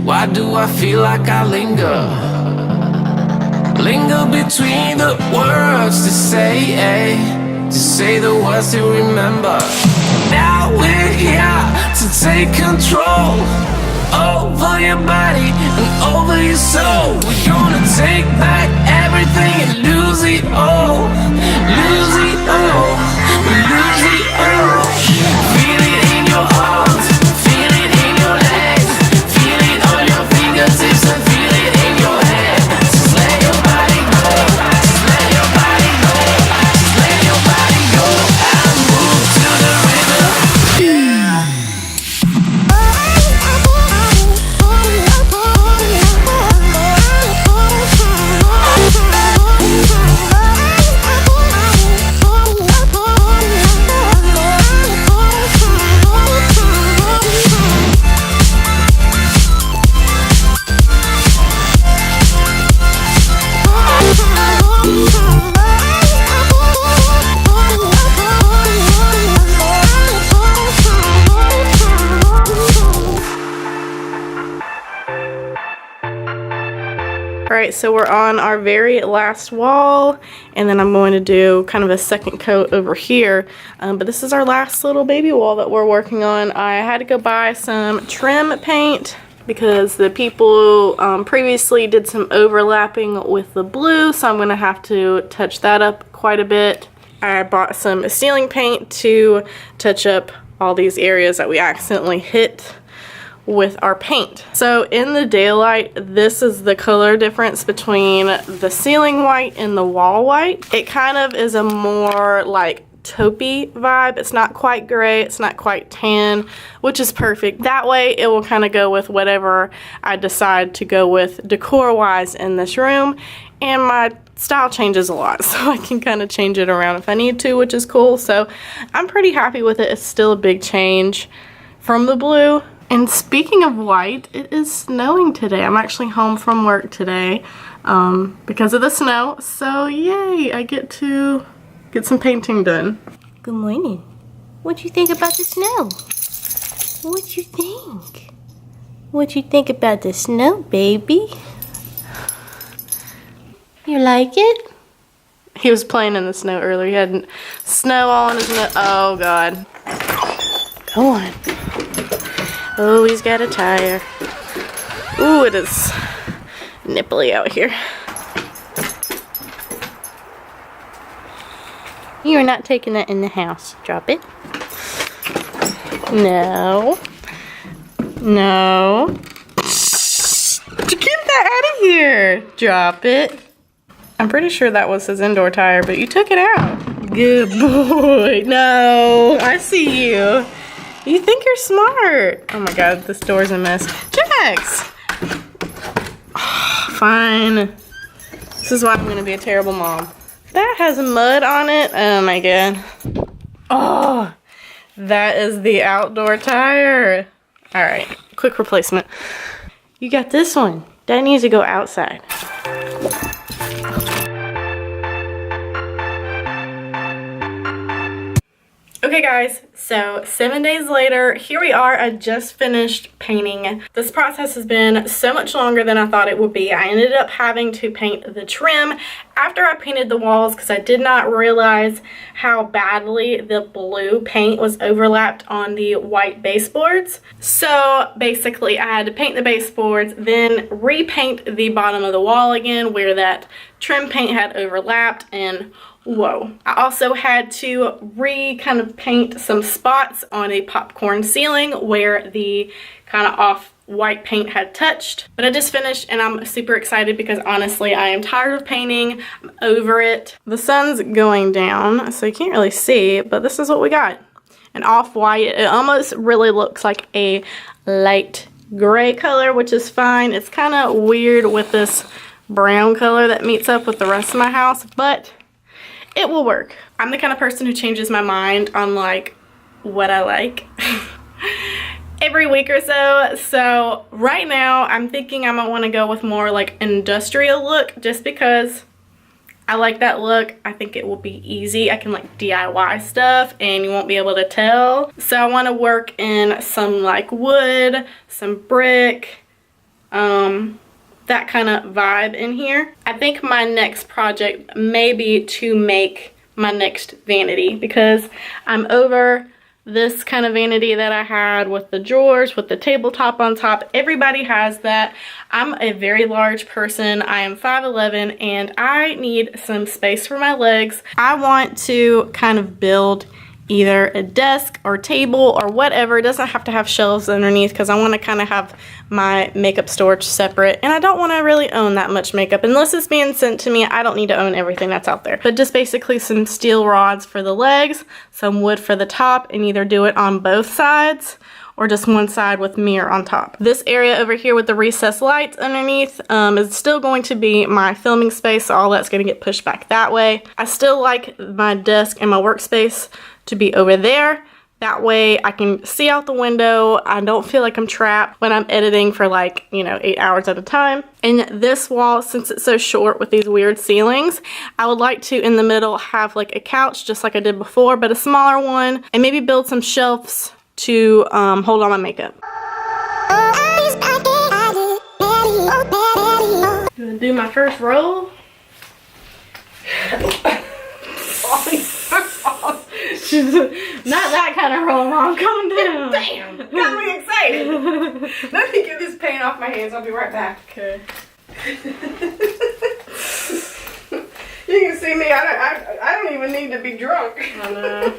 Why do I feel like I linger between the words to say the words to remember. Now we're here to take control over your body and over your soul. We're gonna take back everything and lose it all, lose it all, lose it all. Feel it in your heart, feel it in your legs, feel it on your fingertips and feel it in your head. Just let your body go, just let your body go, just let your body go and move to the rhythm. Alright, so we're on our very last wall, and then I'm going to do kind of a second coat over here. But this is our last little baby wall that we're working on. I had to go buy some trim paint because the people previously did some overlapping with the blue, so I'm going to have to touch that up quite a bit. I bought some ceiling paint to touch up all these areas that we accidentally hit with our paint. So in the daylight, this is the color difference between the ceiling white and the wall white. It kind of is a more like taupey vibe. It's not quite gray, it's not quite tan, which is perfect. That way it will kind of go with whatever I decide to go with decor wise in this room, and my style changes a lot, so I can kind of change it around if I need to, which is cool. So I'm pretty happy with it. It's still a big change from the blue. And speaking of white, it is snowing today. I'm actually home from work today because of the snow. So yay, I get to get some painting done. Good morning. What you think about the snow? What you think? What you think about the snow, baby? You like it? He was playing in the snow earlier. He had snow all in his nose. Oh God. Go on. Oh, he's got a tire. Ooh, it is nipply out here. You are not taking that in the house. Drop it. No. No. Get that out of here. Drop it. I'm pretty sure that was his indoor tire, but you took it out. Good boy. No, I see you. You think you're smart. Oh my God, this door's a mess. Jax! Oh, fine. This is why I'm gonna be a terrible mom. That has mud on it. Oh my God. Oh, that is the outdoor tire. All right, quick replacement. You got this one. That needs to go outside. Okay guys, so 7 days later, here we are. I just finished painting. This process has been so much longer than I thought it would be. I ended up having to paint the trim after I painted the walls because I did not realize how badly the blue paint was overlapped on the white baseboards. So basically I had to paint the baseboards, then repaint the bottom of the wall again where that trim paint had overlapped, and whoa. I also had to kind of paint some spots on a popcorn ceiling where the kind of off-white paint had touched. But I just finished and I'm super excited because honestly I am tired of painting. I'm over it. The sun's going down so you can't really see, but this is what we got. An off-white. It almost really looks like a light gray color, which is fine. It's kind of weird with this brown color that meets up with the rest of my house, but it will work. I'm the kind of person who changes my mind on like what I like every week or so. So right now I'm thinking I might want to go with more like industrial look, just because I like that look. I think it will be easy. I can like DIY stuff and you won't be able to tell. So I want to work in some like wood, some brick, that kind of vibe in here. I think my next project may be to make my next vanity, because I'm over this kind of vanity that I had with the drawers, with the tabletop on top. Everybody has that. I'm a very large person. I am 5'11", and I need some space for my legs. I want to kind of build either a desk or table or whatever. It doesn't have to have shelves underneath, because I want to kind of have my makeup storage separate, and I don't want to really own that much makeup unless it's being sent to me. I don't need to own everything that's out there, but just basically some steel rods for the legs, some wood for the top, and either do it on both sides or just one side with mirror on top. This area over here with the recessed lights underneath is still going to be my filming space, so all that's going to get pushed back that way. I still like my desk and my workspace to be over there. That way I can see out the window. I don't feel like I'm trapped when I'm editing for like, you know, 8 hours at a time. And this wall, since it's so short with these weird ceilings, I would like to, in the middle, have like a couch just like I did before, but a smaller one, and maybe build some shelves to hold all my makeup. Gonna do my first roll. Not that kind of roll, Mom. Calm down. Damn, got me excited. Let me get this paint off my hands. I'll be right back. Okay. You can see me. I don't even need to be drunk. I know.